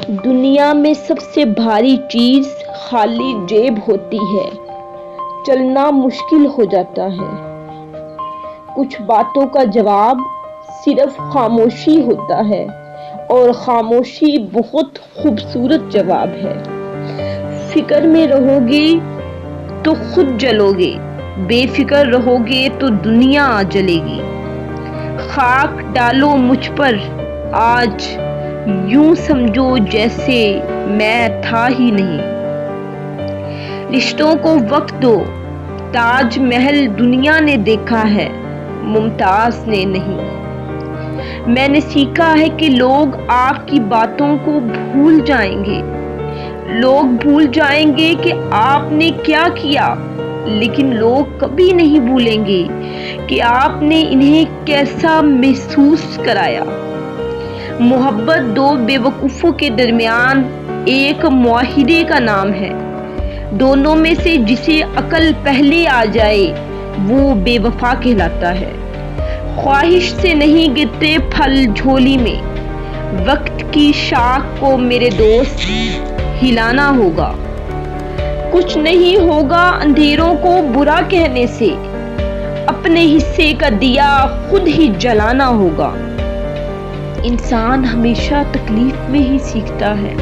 دنیا میں سب سے بھاری چیز خالی جیب ہوتی ہے، چلنا مشکل ہو جاتا ہے۔ کچھ باتوں کا جواب صرف خاموشی ہوتا ہے، اور خاموشی بہت خوبصورت جواب ہے۔ فکر میں رہو گے تو خود جلو گے، بے فکر رہو گے تو دنیا جلے گی۔ خاک ڈالو مجھ پر آج، یوں سمجھو جیسے میں تھا ہی نہیں۔ رشتوں کو وقت دو، تاج محل دنیا نے دیکھا ہے، ممتاز نے نہیں۔ میں نے سیکھا ہے کہ لوگ آپ کی باتوں کو بھول جائیں گے، لوگ بھول جائیں گے کہ آپ نے کیا کیا، لیکن لوگ کبھی نہیں بھولیں گے کہ آپ نے انہیں کیسا محسوس کرایا۔ محبت دو بے وقوفوں کے درمیان ایک معاہدے کا نام ہے۔ دونوں میں سے جسے عقل پہلے آ جائے وہ بے وفا کہلاتا ہے۔ خواہش سے نہیں گرتے پھل جھولی میں، وقت کی شاخ کو میرے دوست ہلانا ہوگا۔ کچھ نہیں ہوگا اندھیروں کو برا کہنے سے، اپنے حصے کا دیا خود ہی جلانا ہوگا۔ انسان ہمیشہ تکلیف میں ہی سیکھتا ہے،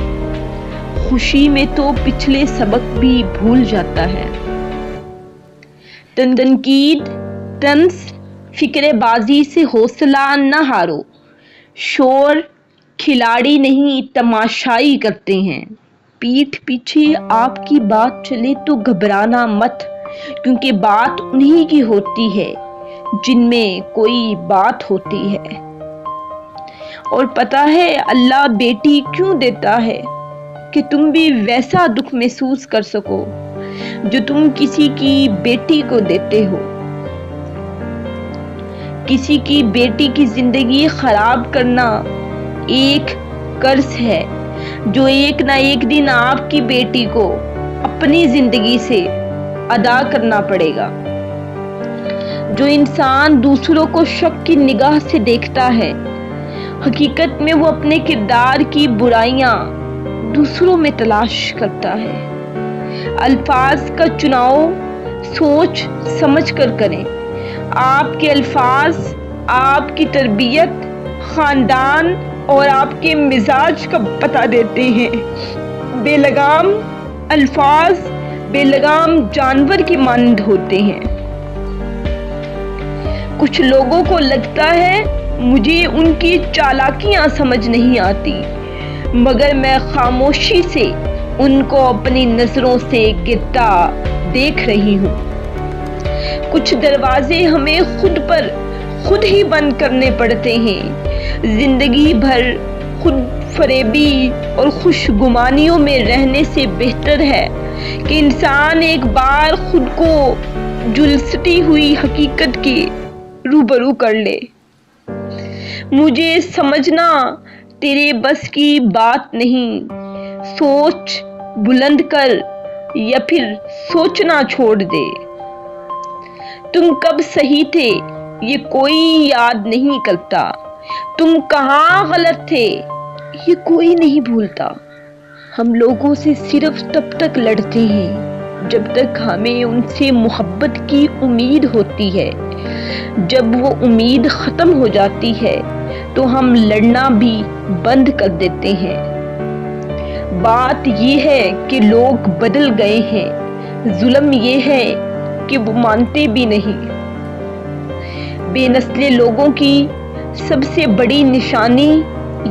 خوشی میں تو پچھلے سبق بھی بھول جاتا ہے۔ تنقید، طنز، فکرے بازی سے حوصلہ نہ ہارو۔ شور کھلاڑی نہیں تماشائی کرتے ہیں۔ پیٹھ پیچھے آپ کی بات چلے تو گھبرانا مت، کیونکہ بات انہی کی ہوتی ہے جن میں کوئی بات ہوتی ہے۔ اور پتہ ہے اللہ بیٹی کیوں دیتا ہے؟ کہ تم بھی ویسا دکھ محسوس کر سکو جو تم کسی کی بیٹی کو دیتے ہو۔ کسی کی بیٹی کی زندگی خراب کرنا ایک قرض ہے جو ایک نہ ایک دن آپ کی بیٹی کو اپنی زندگی سے ادا کرنا پڑے گا۔ جو انسان دوسروں کو شک کی نگاہ سے دیکھتا ہے، حقیقت میں وہ اپنے کردار کی برائیاں دوسروں میں تلاش کرتا ہے۔ الفاظ کا چناؤ سوچ سمجھ کر کریں۔ آپ کے الفاظ آپ کی تربیت، خاندان اور آپ کے مزاج کا پتہ دیتے ہیں۔ بے لگام الفاظ بے لگام جانور کی مانند ہوتے ہیں۔ کچھ لوگوں کو لگتا ہے مجھے ان کی چالاکیاں سمجھ نہیں آتی، مگر میں خاموشی سے ان کو اپنی نظروں سے گرتا دیکھ رہی ہوں۔ کچھ دروازے ہمیں خود پر خود ہی بند کرنے پڑتے ہیں۔ زندگی بھر خود فریبی اور خوش گمانیوں میں رہنے سے بہتر ہے کہ انسان ایک بار خود کو جھلستی ہوئی حقیقت کے روبرو کر لے۔ مجھے سمجھنا تیرے بس کی بات نہیں، سوچ بلند کر یا پھر سوچنا چھوڑ دے۔ تم کب صحیح تھے یہ کوئی یاد نہیں کرتا، تم کہاں غلط تھے یہ کوئی نہیں بھولتا۔ ہم لوگوں سے صرف تب تک لڑتے ہیں جب تک ہمیں ان سے محبت کی امید ہوتی ہے۔ جب وہ امید ختم ہو جاتی ہے تو ہم لڑنا بھی بند کر دیتے ہیں۔ بات یہ ہے کہ لوگ بدل گئے ہیں، ظلم یہ ہے کہ وہ مانتے بھی نہیں۔ بے نسل لوگوں کی سب سے بڑی نشانی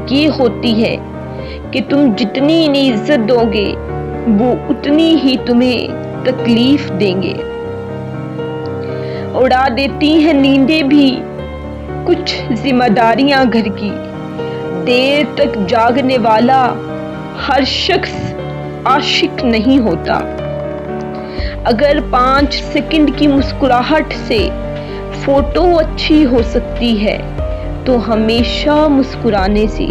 یہ ہوتی ہے کہ تم جتنی انہیں عزت دو گے وہ اتنی ہی تمہیں تکلیف دیں گے۔ اڑا دیتی ہیں نیندیں بھی کچھ ذمہ داریاں گھر کی، دیر تک جاگنے والا ہر شخص عاشق نہیں ہوتا۔ اگر 5 سیکنڈ کی مسکراہٹ سے فوٹو اچھی ہو سکتی ہے تو ہمیشہ مسکرانے سے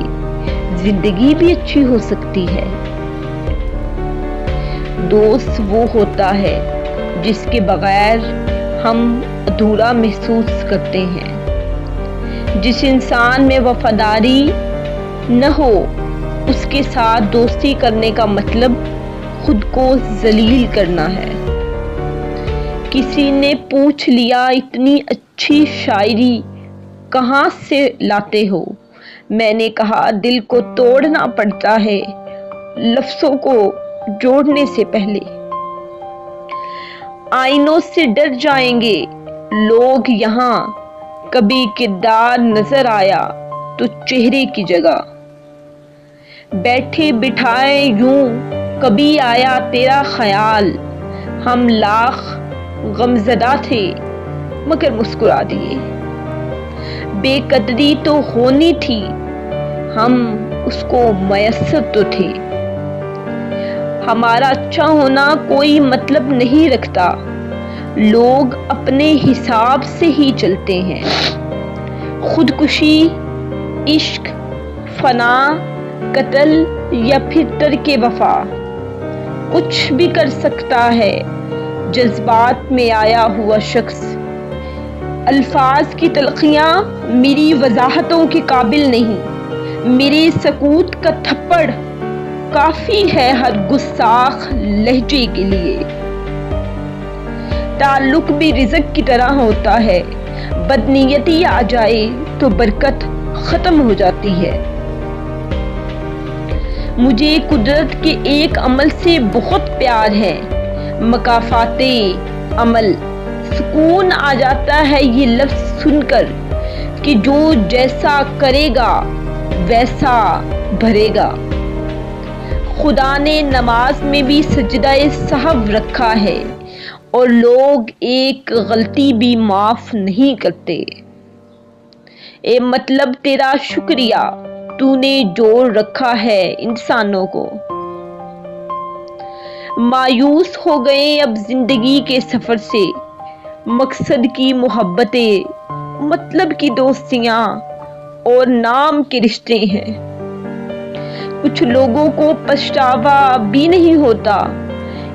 زندگی بھی اچھی ہو سکتی ہے۔ دوست وہ ہوتا ہے جس کے بغیر ہم ادھورا محسوس کرتے ہیں۔ جس انسان میں وفاداری نہ ہو اس کے ساتھ دوستی کرنے کا مطلب خود کو ذلیل کرنا ہے۔ کسی نے پوچھ لیا اتنی اچھی شاعری کہاں سے لاتے ہو؟ میں نے کہا دل کو توڑنا پڑتا ہے لفظوں کو جوڑنے سے پہلے۔ آئینوں سے ڈر جائیں گے لوگ یہاں، کبھی کردار نظر آیا تو چہرے کی جگہ۔ بیٹھے بٹھائے یوں کبھی آیا تیرا خیال، ہم لاکھ غمزدہ تھے مگر مسکرا دیے۔ بے قدری تو ہونی تھی، ہم اس کو میسر تو تھے۔ ہمارا اچھا ہونا کوئی مطلب نہیں رکھتا، لوگ اپنے حساب سے ہی چلتے ہیں۔ خودکشی، عشق، فنا، قتل یا پھر ترک وفا، کچھ بھی کر سکتا ہے جذبات میں آیا ہوا شخص۔ الفاظ کی تلخیاں میری وضاحتوں کے قابل نہیں، میرے سکوت کا تھپڑ کافی ہے ہر گستاخ لہجے کے لیے۔ تعلق بھی رزق کی طرح ہوتا ہے، بدنیتی آ جائے تو برکت ختم ہو جاتی ہے۔ مجھے قدرت کے ایک عمل سے بہت پیار ہے، مکافات عمل۔ سکون آ جاتا ہے یہ لفظ سن کر کہ جو جیسا کرے گا ویسا بھرے گا۔ خدا نے نماز میں بھی سجدہ سہو رکھا ہے اور لوگ ایک غلطی بھی معاف نہیں کرتے۔ اے مطلب تیرا شکریہ، تو نے جوڑ رکھا ہے انسانوں کو۔ مایوس ہو گئے اب زندگی کے سفر سے، مقصد کی محبتیں، مطلب کی دوستیاں اور نام کے رشتے ہیں۔ کچھ لوگوں کو پچھتاوا بھی نہیں ہوتا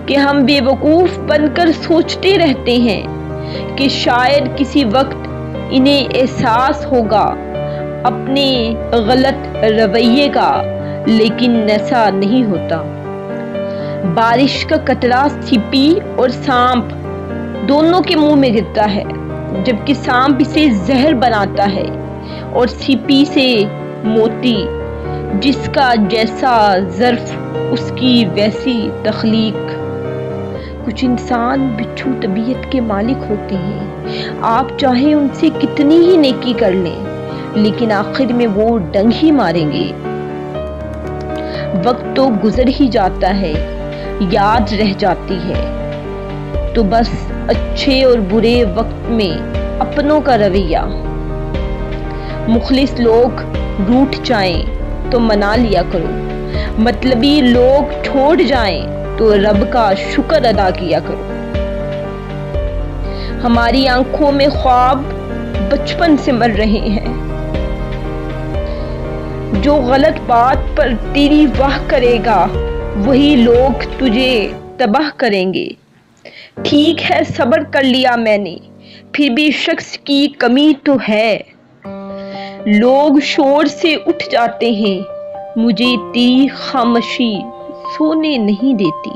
کہ ہم بے وقوف بن کر سوچتے رہتے ہیں کہ شاید کسی وقت انہیں احساس ہوگا اپنے غلط رویے کا، لیکن ایسا نہیں ہوتا۔ بارش کا قطرہ سیپی اور سانپ دونوں کے منہ میں گرتا ہے، جبکہ سانپ اسے زہر بناتا ہے اور سیپی سے موتی۔ جس کا جیسا ظرف اس کی ویسی تخلیق۔ کچھ انسان بچھو طبیعت کے مالک ہوتے ہیں، آپ چاہیں ان سے کتنی ہی نیکی کر لیں لیکن آخر میں وہ ڈنگ ہی ماریں گے۔ وقت تو گزر ہی جاتا ہے، یاد رہ جاتی ہے تو بس اچھے اور برے وقت میں اپنوں کا رویہ۔ مخلص لوگ روٹھ جائیں تو منا لیا کرو، مطلبی لوگ چھوڑ جائیں تو رب کا شکر ادا کیا کرو۔ ہماری آنکھوں میں خواب بچپن سے مر رہے ہیں، جو غلط بات پر تیری واہ کرے گا وہی لوگ تجھے تباہ کریں گے۔ ٹھیک ہے صبر کر لیا میں نے، پھر بھی شخص کی کمی تو ہے۔ لوگ شور سے اٹھ جاتے ہیں، مجھے تیری خاموشی سونے نہیں دیتی۔